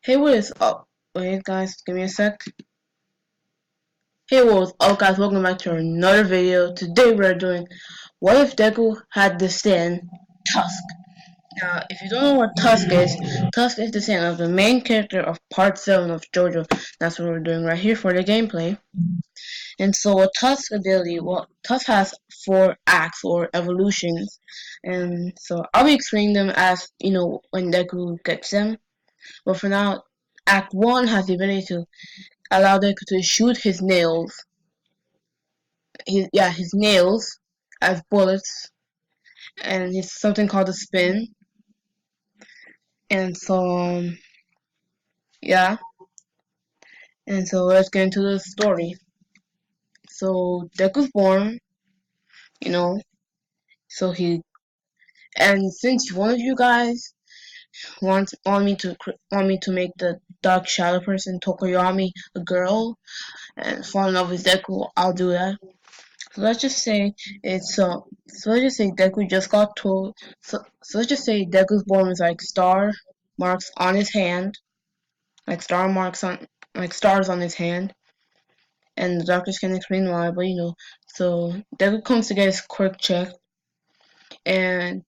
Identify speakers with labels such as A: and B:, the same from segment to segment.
A: Hey, what is up? Wait, guys, give me a sec. Hey, what is up, guys? Welcome back to another video. Today we're doing What If Deku Had the stand Tusk. Now, if you don't know what Tusk is the stand of the main character of Part 7 of JoJo. That's what we're doing right here for the gameplay. And so, a Tusk ability, well, Tusk has 4 acts or evolutions. And so, I'll be explaining them as, when Deku gets them. But for now, Act 1 has the ability to allow Deku to shoot his nails. His nails as bullets, and it's something called a spin. And so, yeah, and so let's get into the story. So Deku's born, you know. So and since one of you guys want me to make the dark shadow person Tokoyami a girl and fall in love with Deku, I'll do that. So let's just say Deku just got told. So let's just say Deku's born with like star marks on his hand, like stars on his hand, and the doctors can explain why. But so Deku comes to get his quirk checked, and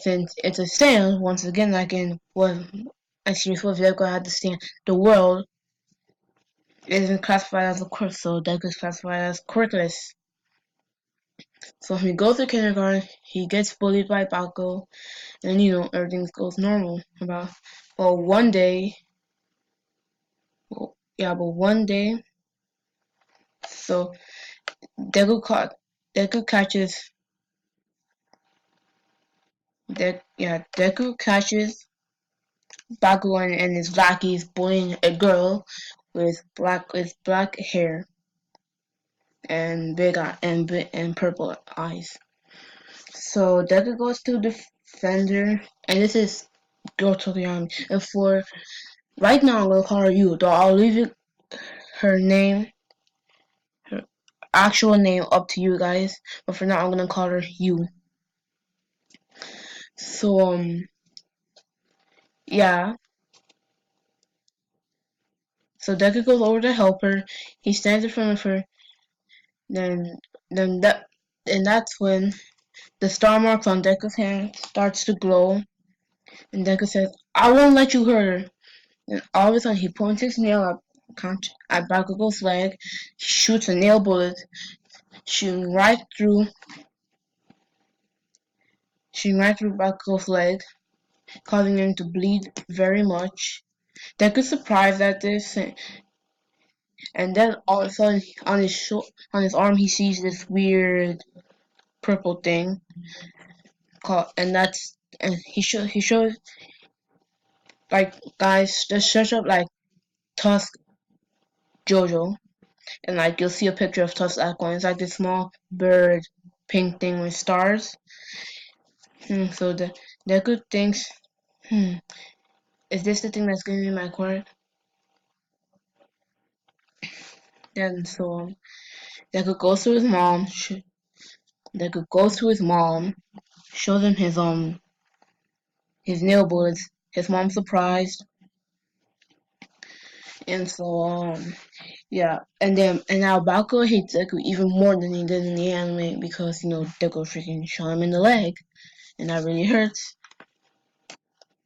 A: since it's a stand, once again, like in what a series with Deku had to stand, the world isn't classified as a quirk, so Deku is classified as quirkless. So when he goes to kindergarten, he gets bullied by Bakugo, and everything goes normal. Well, one day, one day, so Deku caught Deku catches Deku catches Bakugo and his lackeys bullying a girl with black hair and big eye and purple eyes. So Deku goes to defend her, and this is Girl Tokoyami. And for right now, I'm gonna call her Yu. Though I'll leave her name, her actual name, up to you guys. But for now, I'm gonna call her Yu. So yeah. So Deku goes over to help her. He stands in front of her. Then then that and that's when the star marks on Deku's hand starts to glow. And Deku says, "I won't let you hurt her." And all of a sudden, he points his nail at Bakugo's leg, shoots a nail bullet, shooting right through Bakugo's leg, causing him to bleed very much. Deku's surprised at this, and then all of a sudden, on his arm, he sees this weird purple thing, and he shows like, guys, just search up like Tusk JoJo, and like you'll see a picture of Tusk Aqua. It's like this small bird pink thing with stars. So Deku thinks, is this the thing that's giving me my quirk? Then so Deku goes to his mom. Deku goes to his mom, shows him his nail bullets. His mom's surprised, and so yeah, and now Bakugo hates Deku even more than he did in the anime because Deku freaking shot him in the leg, and that really hurts.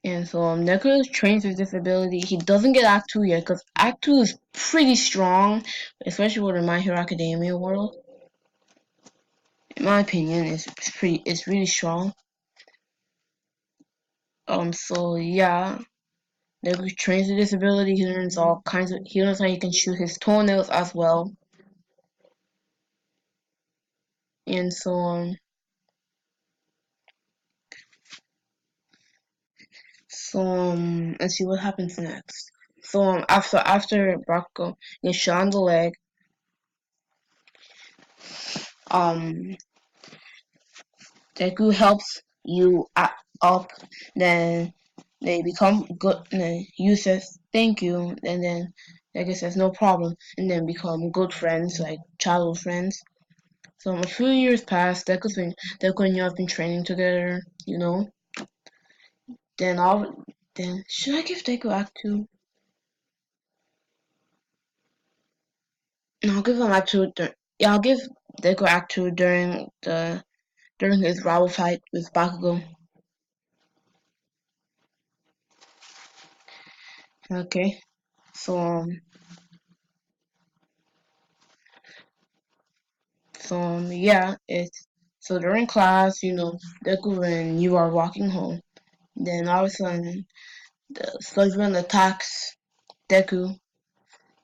A: And so Deku trains with this ability. He doesn't get Act 2 yet because Act 2 is pretty strong, especially with the My Hero Academia world. In my opinion, it's really strong. So yeah, Deku trains with this ability. He learns he learns how he can shoot his toenails as well. And so let's see what happens next. So after Bakugo gets shot in the leg, um Deku helps you up, then they become good, and then you says thank you, and then Deku says no problem, and then become good friends, like childhood friends. So a few years pass, Deku and you have been training together. Then should I give Deku Act 2? And I'll give him Act Two. Yeah, I'll give Deku Act Two during his rival fight with Bakugo. Okay, so yeah, it's so during class, Deku and you are walking home. Then all of a sudden, the Sludgeman attacks Deku.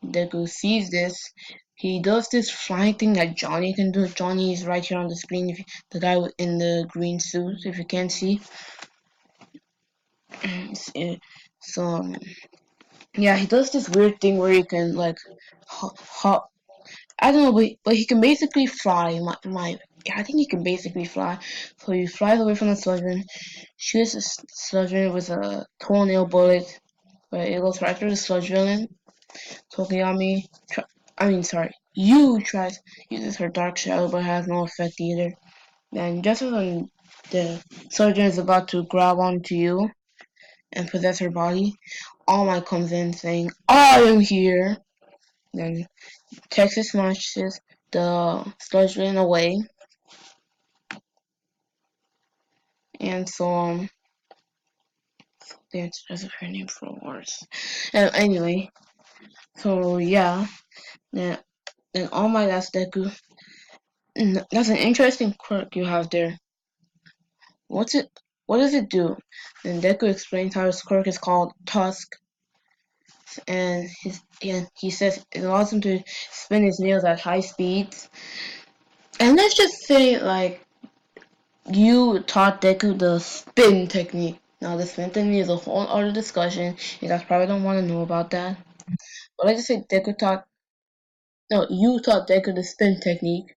A: Deku sees this. He does this flying thing that Johnny can do. Johnny is right here on the screen. If the guy in the green suit, if you can't see. So yeah, he does this weird thing where he can like hop. I don't know, but he can basically fly. Yeah, I think he can basically fly. So he flies away from the Sludgeman, shoots the Sludgeman with a toenail bullet, but it goes right through the Sludge villain. Tokiyami, sorry, you tries uses her Dark Shadow, but has no effect either. Then just when the Sludgeman is about to grab onto you and possess her body, All Might comes in saying, "I am here." Then Texas smashes the Sludgeman away, and that's her name for worse. Anyway, so yeah, then All Might asks Deku. That's an interesting quirk you have there. What's it? What does it do? And Deku explains how his quirk is called Tusk, and he says it allows him to spin his nails at high speeds. And let's just say, like, you taught Deku the spin technique. Now, the spin technique is a whole other discussion. You guys probably don't want to know about that. But let's just say you taught Deku the spin technique.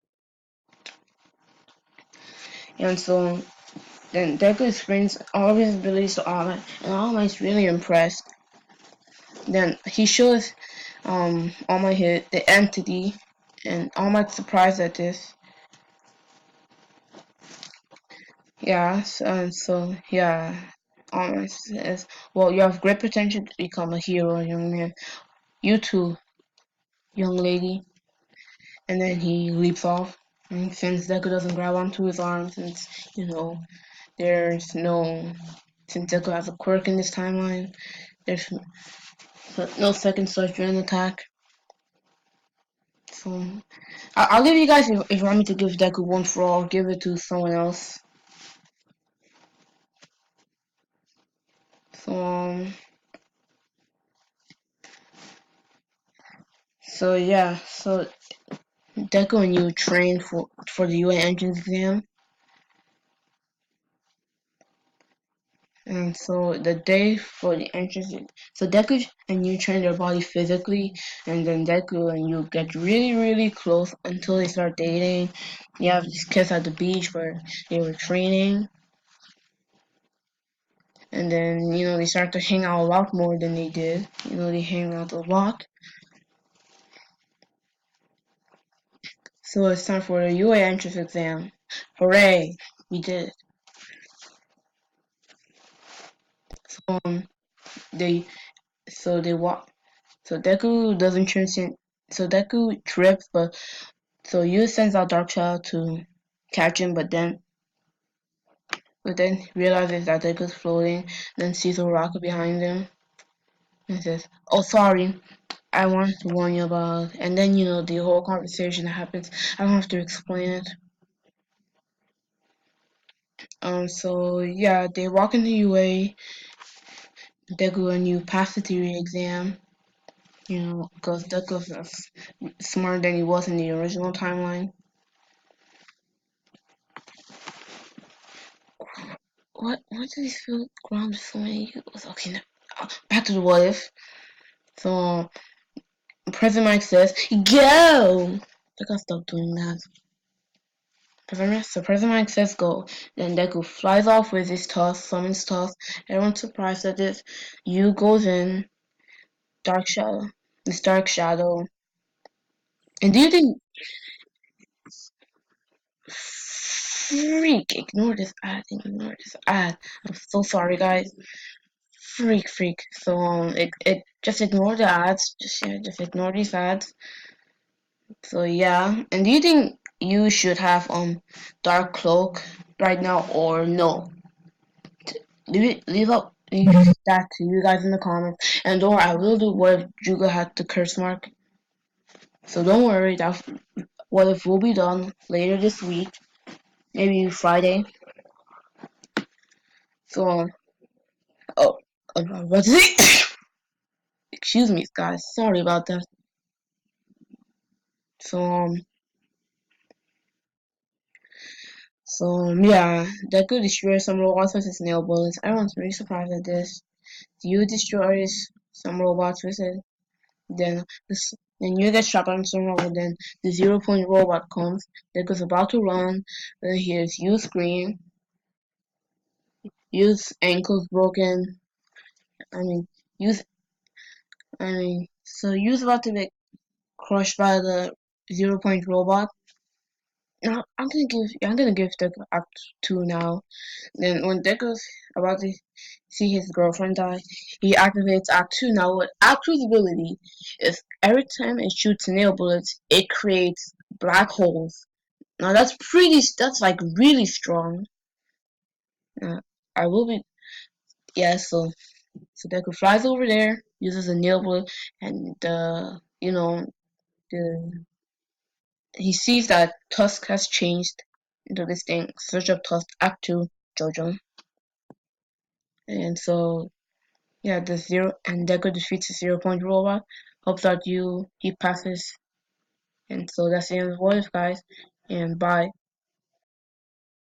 A: And so then Deku explains all of his abilities to All Might, and All Might's really impressed. Then he shows All Might hit the entity, and All Might's surprised at this. Yeah, yeah, All Might says, "Well, you have great potential to become a hero, young man. You too, young lady." And then he leaps off. And since Deku doesn't grab onto his arm, since there's no, since Deku has a quirk in this timeline, there's no second Sword attack. So I'll give you guys, if you want me to give Deku one for all, give it to someone else. So yeah, so Deku and you train for the UN entrance exam, and so the day for the entrance, so Deku and you train their body physically, and then Deku and you get really really close until they start dating. You have this kiss at the beach where they were training, and then they start to hang out a lot more than they did. They hang out a lot. So it's time for the UA entrance exam. Hooray! We did it. Um, they they walk. So Deku doesn't transcend. So Deku trips, so Yu sends out Dark Shadow to catch him, but then realizes that Deku's floating. Then sees a rocket behind him and says, "Oh, sorry. I wanted to warn you about." And then the whole conversation that happens. I don't have to explain it. So yeah, they walk into UA. Deku and you pass the theory exam. Because Deku is smarter than he was in the original timeline. What did he feel grounded so many years? Okay, no, back to the what if. So President Mike says, "Go!" I gotta stop doing that. President Mike says go. Then Deku flies off with his toss, summons toss. Everyone's surprised at this. Yu goes in, Dark Shadow. This Dark Shadow. And do you think freak, ignore this ad, ignore this ad. I'm so sorry guys. Freak. So it just ignore the ads. Just ignore these ads. So yeah, and do you think you should have dark cloak right now or no? Leave that to you guys in the comments. And don't worry, I will do what if Juga had the curse mark. So don't worry, that what if will be done later this week, maybe Friday. So oh, what's it? Excuse me, guys. Sorry about that. So yeah, that could destroy some robots with its nail bullets. Everyone's really surprised at this. You destroys some robots with it, then then you get shot on some robot. Then the 0 point robot comes. Deku's about to run. Then he hears you scream. You's ankles broken. I mean, you's so you's about to get crushed by the 0 point robot. Now I'm gonna give Deku Act 2 now. Then when Deku's about to see his girlfriend die, he activates Act 2. Now what Act 2's ability is every time it shoots nail bullets, it creates black holes. Now that's like really strong. Uh, I will be yeah. So Deku flies over there, uses a nail bullet, and the he sees that Tusk has changed into this thing. Search up Tusk Act 2 Jojo. And so yeah, the zero and Deku defeats the 0 point robot. Hopes that he passes. And so that's the end of the voice, guys. And bye.